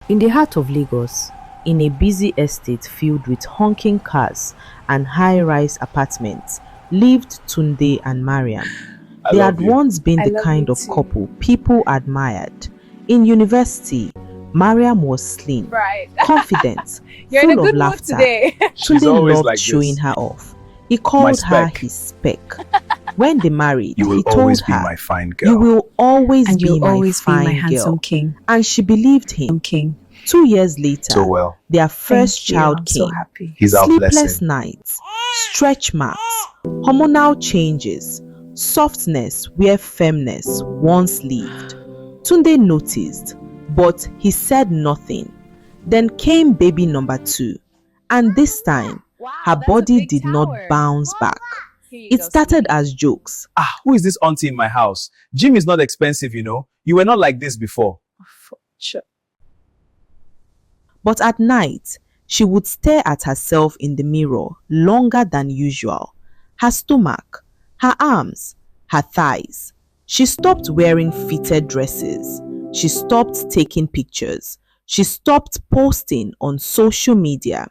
In the heart of Lagos, in a busy estate filled with honking cars and high-rise apartments, lived Tunde and Mariam. I They love had you. once been I the love you kind of too. couple people admired. In university, Mariam was slim, Right. confident, You're in a full of good mood laughter. today. She's Tunde always loved like showing this. her off. He My called her spec. his spec. When they married, You will he told always be her, my fine "You girl. will always And be you'll my always be my fine handsome girl." king. And she believed him. King. 2 years So later, well. their first Thank you. child I'm so came. happy. He's our Sleepless blessing. nights, stretch marks, hormonal changes, softness where firmness once lived. Tunde noticed, but he said nothing. Then came baby number 2, and this time, her body did not bounce back. It started as jokes. Who is this auntie in my house? Gym is not expensive, you know. You were not like this before. Sure. But at night, she would stare at herself in the mirror longer than usual. Her stomach, her arms, her thighs. She stopped wearing fitted dresses. She stopped taking pictures. She stopped posting on social media.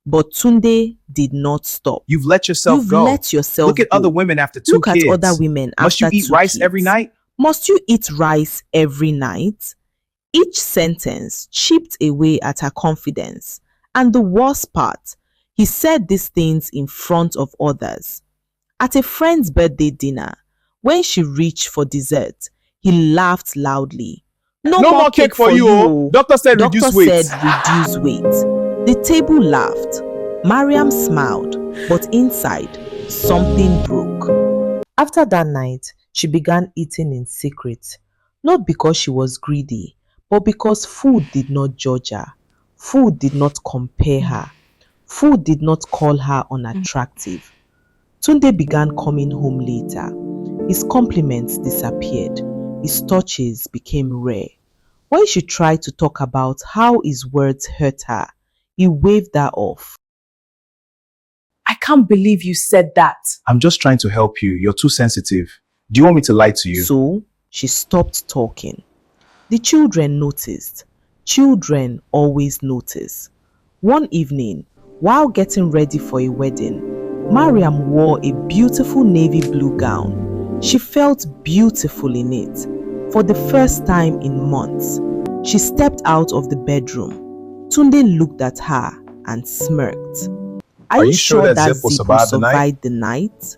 But Tunde did not stop. You've let yourself You've go. let yourself Look at go. other women after 2 Look kids. at other women Must you after eat 2 rice kids. every night? Must you eat rice every night? Each sentence chipped away at her confidence. And the worst part, he said these things in front of others. At a friend's birthday dinner, when she reached for dessert, he laughed loudly. No more cake for you. Oh." Doctor said Doctor reduce weight. said reduce weight. The table laughed. Mariam smiled, but inside, something broke. After that night, she began eating in secret. Not because she was greedy, but because food did not judge her. Food did not compare her. Food did not call her unattractive. Tunde began coming home later. His compliments disappeared. His touches became rare. When she tried to talk about how his words hurt her, he waved her off. I can't believe you said that. I'm just trying to help you. You're too sensitive. Do you want me to lie to you? So she stopped talking. The children noticed. Children always notice. One evening, while getting ready for a wedding, Mariam wore a beautiful navy blue gown. She felt beautiful in it. For the first time in months, she stepped out of the bedroom. Tunde looked at her and smirked. Are you sure that Zip will zip will survive the night?" survive the night?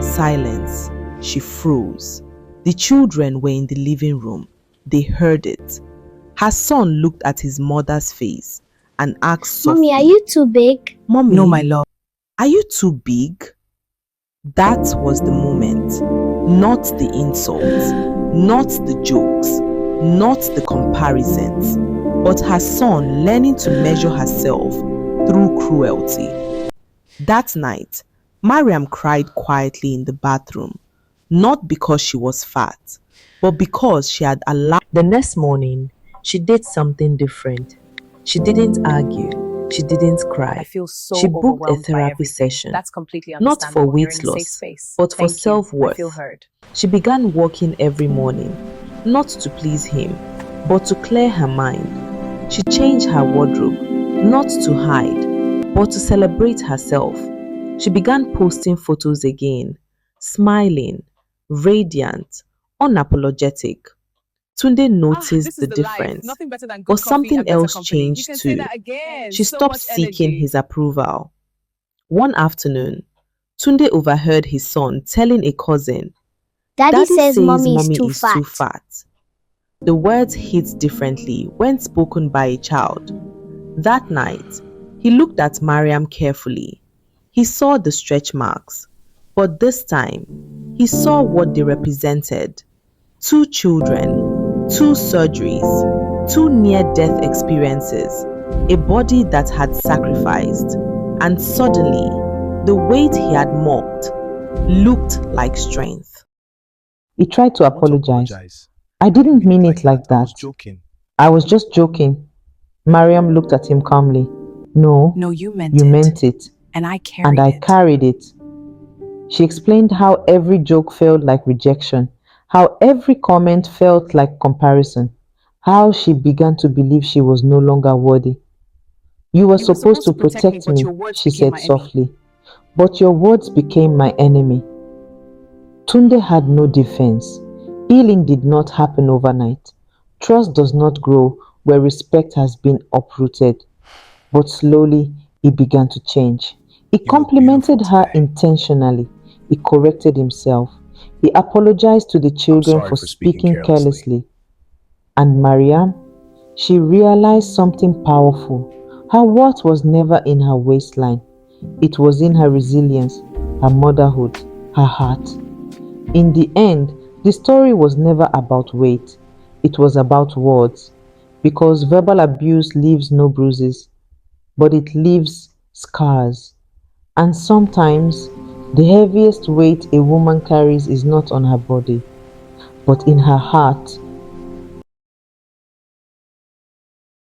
Silence. She froze. The children were in the living room. They heard it. Her son looked at his mother's face and asked softly, Mommy, are you too big? "Mommy, No, my love. are you too big?" That was the moment. Not the insults, not the jokes, not the comparisons, but her son learning to measure herself through cruelty. That night, Mariam cried quietly in the bathroom, not because she was fat, but because she had allowed. The next morning, she did something different. She didn't argue. She didn't cry. I feel so She booked a overwhelmed by therapy everything. session, That's completely not for understandable. You're weight in a safe loss, space. but for Thank you. self-worth. I feel heard. She began walking every morning, not to please him, but to clear her mind. She changed her wardrobe, not to hide, but to celebrate herself. She began posting photos again, smiling, radiant, unapologetic. Tunde noticed the difference, but something else changed too. She stopped seeking his approval. One afternoon, Tunde overheard his son telling a cousin, Daddy says mommy is too too fat. fat. The words hit differently when spoken by a child. That night, he looked at Mariam carefully. He saw the stretch marks, but this time, he saw what they represented. 2 children, 2 surgeries, 2 near-death experiences, a body that had sacrificed, and suddenly, the weight he had mocked looked like strength. He tried to apologize. "I didn't mean it like I that. was joking. I was just joking." Mariam looked at him calmly. No, you meant you meant it. And I And I carried it. She explained how every joke felt like rejection, how every comment felt like comparison. how she began to believe she was no longer worthy. You were supposed to protect me, she said softly, but your words became my enemy. Tunde had no defense. Healing did not happen overnight. Trust does not grow where respect has been uprooted. But slowly, he began to change. He You look complimented beautiful her today. intentionally. He corrected himself. He apologized to the I'm children sorry for for speaking speaking carelessly. carelessly. And Mariam, she realized something powerful. Her worth was never in her waistline. It was in her resilience, her motherhood, her heart. In the end, the story was never about weight. It was about words. Because verbal abuse leaves no bruises, but it leaves scars. And sometimes the heaviest weight a woman carries is not on her body, but in her heart,